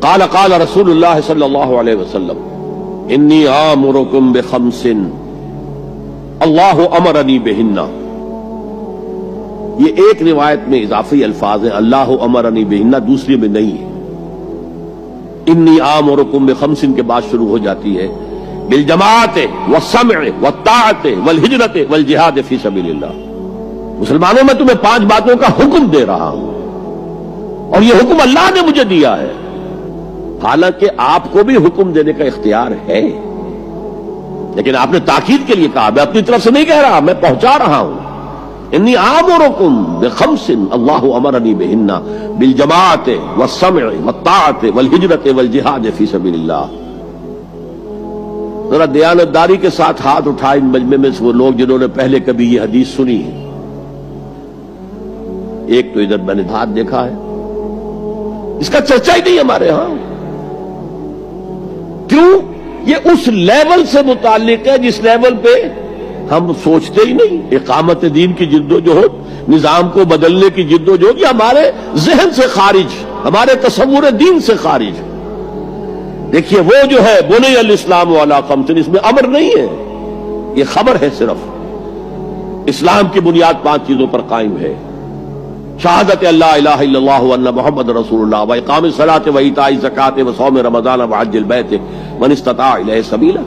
قال قال رسول اللہ صلی اللہ علیہ وسلم انی آمرکم بخمس اللہ امرنی بہن. یہ ایک روایت میں اضافی الفاظ ہیں، اللہ امرنی بہن، دوسری میں نہیں ہے. انی آمرکم بخمس کے بعد شروع ہو جاتی ہے بالجماعت والسمع والطاعت والہجرت والجہاد فی سبیل اللہ. مسلمانوں میں تمہیں 5 باتوں کا حکم دے رہا ہوں، اور یہ حکم اللہ نے مجھے دیا ہے. حالانکہ آپ کو بھی حکم دینے کا اختیار ہے، لیکن آپ نے تاکید کے لیے کہا. میں اپنی طرف سے نہیں کہہ رہا، میں پہنچا رہا ہوں. انی آمرکم بخمس اللہ امرنی بہن بالجماعت والسمع والطاعت والہجرت والجہاد فی سبیل اللہ. ذرا دیانتداری کے ساتھ ہاتھ اٹھائے ان مجمع میں سے وہ لوگ جنہوں نے پہلے کبھی یہ حدیث سنی ہے. ایک تو ادھر میں نے ہاتھ دیکھا ہے، اس کا چرچا ہی نہیں ہمارے ہاں. کیوں؟ یہ اس لیول سے متعلق ہے جس لیول پہ ہم سوچتے ہی نہیں. اقامت دین کی جدوجہد، نظام کو بدلنے کی جدوجہد، یہ ہمارے ذہن سے خارج، ہمارے تصور دین سے خارج. دیکھیے وہ جو ہے بنی الاسلام علی خمس، اس میں امر نہیں ہے، یہ خبر ہے. صرف اسلام کی بنیاد 5 چیزوں پر قائم ہے: شہادت اللہ الہ الا اللہ وان محمد رسول اللہ، واقام الصلاۃ وایتاء الزکوٰۃ وصوم رمضان وحج البیت من استطاع الیہ سبیلا.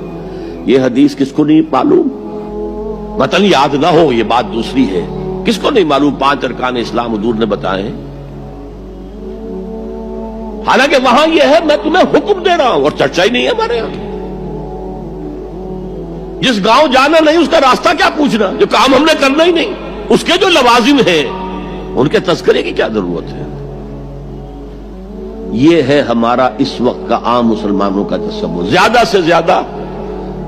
یہ حدیث کس کو نہیں معلوم؟ متن یاد نہ ہو یہ بات دوسری ہے، کس کو نہیں معلوم 5 ارکان اسلام حضور نے بتائے ہیں؟ حالانکہ وہاں یہ ہے میں تمہیں حکم دے رہا ہوں، اور چرچا ہی نہیں ہے ہمارے یہاں. جس گاؤں جانا نہیں اس کا راستہ کیا پوچھنا؟ جو کام ہم نے کرنا ہی نہیں، اس کے جو لوازم ہیں ان کے تذکرے کی کیا ضرورت ہے؟ یہ ہے ہمارا اس وقت کا عام مسلمانوں کا تصور. زیادہ سے زیادہ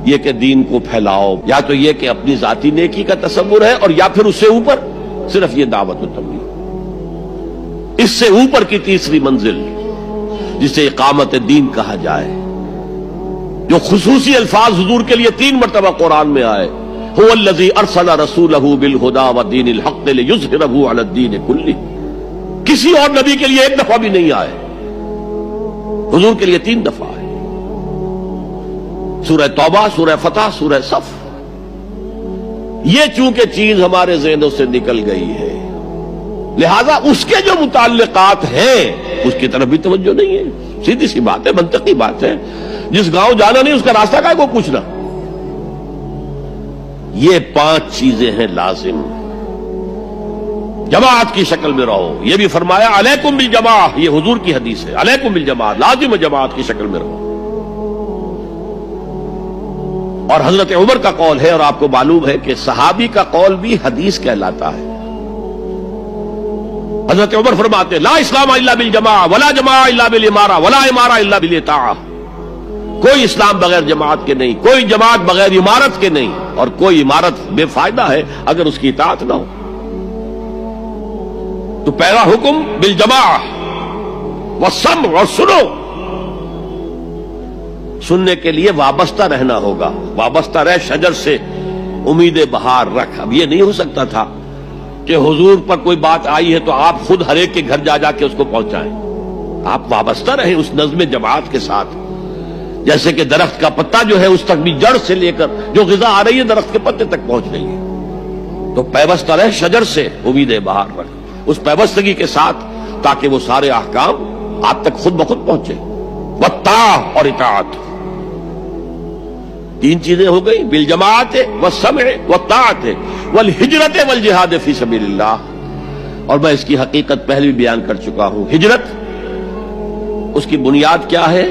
یہ کہ دین کو پھیلاؤ، یا تو یہ کہ اپنی ذاتی نیکی کا تصور ہے، اور یا پھر اس سے اوپر صرف یہ دعوت و تبلیغ. اس سے اوپر کی تیسری منزل جسے اقامت دین کہا جائے، جو خصوصی الفاظ حضور کے لیے 3 مرتبہ قرآن میں آئے: هو الذی ارسل رسولہ بالہدی ودین الحق لیظہرہ علی الدین کلہ. کسی اور نبی کے لیے 1 دفعہ بھی نہیں آئے، حضور کے لیے 3 دفعہ آئے. سورہ توبہ، سورہ فتح، سورہ صف. یہ چونکہ چیز ہمارے ذہنوں سے نکل گئی ہے، لہذا اس کے جو متعلقات ہیں اس کی طرف بھی توجہ نہیں ہے. سیدھی سی بات ہے، منطقی بات ہے. جس گاؤں جانا نہیں اس کا راستہ کا کو پوچھنا. یہ 5 چیزیں ہیں لازم. جماعت کی شکل میں رہو، یہ بھی فرمایا علیکم بالجماع، یہ حضور کی حدیث ہے. علیکم بالجماع، لازم جماعت کی شکل میں رہو. اور حضرت عمر کا قول ہے، اور آپ کو معلوم ہے کہ صحابی کا قول بھی حدیث کہلاتا ہے. حضرت عمر فرماتے لا اسلام الا بالجماع ولا جماع الا بالامارہ ولا امارہ الا بالاطاعہ. کوئی اسلام بغیر جماعت کے نہیں، کوئی جماعت بغیر عمارت کے نہیں، اور کوئی عمارت بے فائدہ ہے اگر اس کی اطاعت نہ ہو. تو پہلا حکم بالجماع والسمع، اور سنو. سننے کے لیے وابستہ رہنا ہوگا. وابستہ رہ شجر سے امید بہار رکھ. اب یہ نہیں ہو سکتا تھا کہ حضور پر کوئی بات آئی ہے تو آپ خود ہر ایک کے گھر جا جا کے اس کو پہنچائیں. آپ وابستہ رہیں اس نظم جماعت کے ساتھ. جیسے کہ درخت کا پتا جو ہے اس تک بھی جڑ سے لے کر جو غذا آ رہی ہے درخت کے پتے تک پہنچ رہی ہے. تو پیوستہ رہ شجر سے امید بہار رکھ، اس پیوستگی کے ساتھ، تاکہ وہ سارے احکام آپ تک خود بخود پہنچے. والطاعہ، اور اطاعت. 3 چیزیں ہو گئی: بالجماعت والسمع والطاعت والہجرت والجہاد فی سبیل اللہ. اور میں اس کی حقیقت پہلے بھی بیان کر چکا ہوں. ہجرت، اس کی بنیاد کیا ہے؟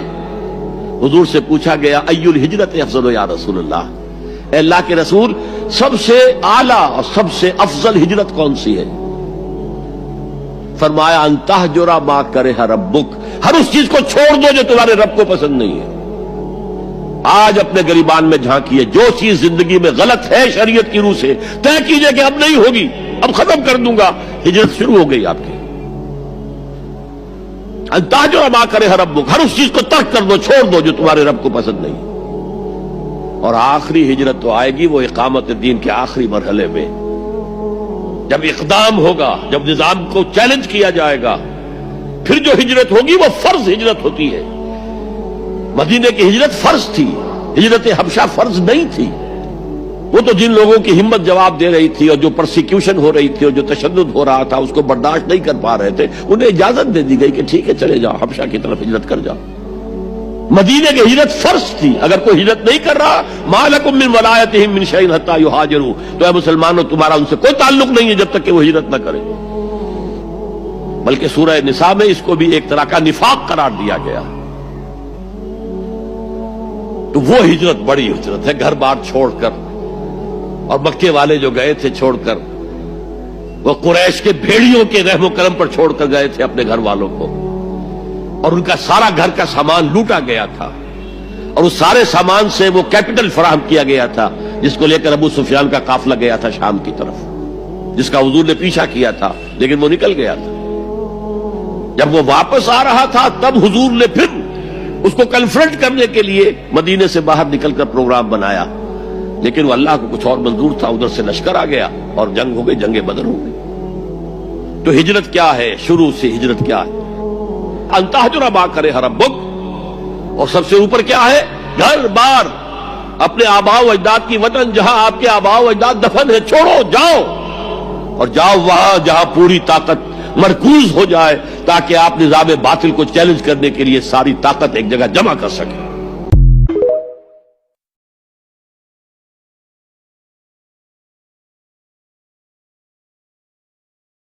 حضور سے پوچھا گیا ای الہجرت افضل یا رسول اللہ، اے اللہ کے رسول سب سے اعلیٰ اور سب سے افضل ہجرت کون سی ہے؟ فرمایا ان تہجر ما کرہ ربک، ہر اس چیز کو چھوڑ دو جو تمہارے رب کو پسند نہیں ہے. آج اپنے گریبان میں جھانکیے، جو چیز زندگی میں غلط ہے شریعت کی روح سے طے کیجئے کہ اب نہیں ہوگی، اب ختم کر دوں گا. ہجرت شروع ہو گئی آپ کی. ان تہجر ما کرہ ربک، ہر اس چیز کو ترک کر دو، چھوڑ دو جو تمہارے رب کو پسند نہیں. اور آخری ہجرت تو آئے گی وہ اقامت دین کے آخری مرحلے میں، جب اقدام ہوگا، جب نظام کو چیلنج کیا جائے گا پھر جو ہجرت ہوگی وہ فرض ہجرت ہوتی ہے. مدینے کی ہجرت فرض تھی، ہجرت حبشہ فرض نہیں تھی. وہ تو جن لوگوں کی ہمت جواب دے رہی تھی اور جو پرسیکیوشن ہو رہی تھی اور جو تشدد ہو رہا تھا اس کو برداشت نہیں کر پا رہے تھے، انہیں اجازت دے دی گئی کہ ٹھیک ہے چلے جاؤ، حبشہ کی طرف ہجرت کر جاؤ. مدینے کی ہجرت فرض تھی. اگر کوئی ہجرت نہیں کر رہا، ما لکم من ولایتہم من شیء حتی یہاجروا، تو اے مسلمانوں تمہارا ان سے کوئی تعلق نہیں ہے جب تک کہ وہ ہجرت نہ کرے. بلکہ سورہ نساء میں اس کو بھی ایک طرح کا نفاق قرار دیا گیا. تو وہ ہجرت بڑی ہجرت ہے، گھر بار چھوڑ کر. اور مکے والے جو گئے تھے چھوڑ کر، وہ قریش کے بھیڑیوں کے رحم و کرم پر چھوڑ کر گئے تھے اپنے گھر والوں کو، اور ان کا سارا گھر کا سامان لوٹا گیا تھا، اور اس سارے سامان سے وہ کیپٹل فراہم کیا گیا تھا جس کو لے کر ابو سفیان کا قافلہ گیا تھا شام کی طرف، جس کا حضور نے پیچھا کیا تھا لیکن وہ نکل گیا تھا. جب وہ واپس آ رہا تھا تب حضور نے پھر اس کو کنفرنٹ کرنے کے لیے مدینے سے باہر نکل کر پروگرام بنایا، لیکن وہ اللہ کو کچھ اور منظور تھا. ادھر سے لشکر آ گیا اور جنگ ہو گئی، جنگ بدر ہو گئی. تو ہجرت کیا ہے؟ شروع سے ہجرت کیا ہے؟ ان تہجر ما کرے ربک، اور سب سے اوپر کیا ہے؟ گھر بار، اپنے آباء و اجداد کی وطن، جہاں آپ کے آباء و اجداد دفن ہے، چھوڑو جاؤ، اور جاؤ وہاں جہاں پوری طاقت مرکوز ہو جائے تاکہ آپ نظام باطل کو چیلنج کرنے کے لیے ساری طاقت ایک جگہ جمع کر سکیں.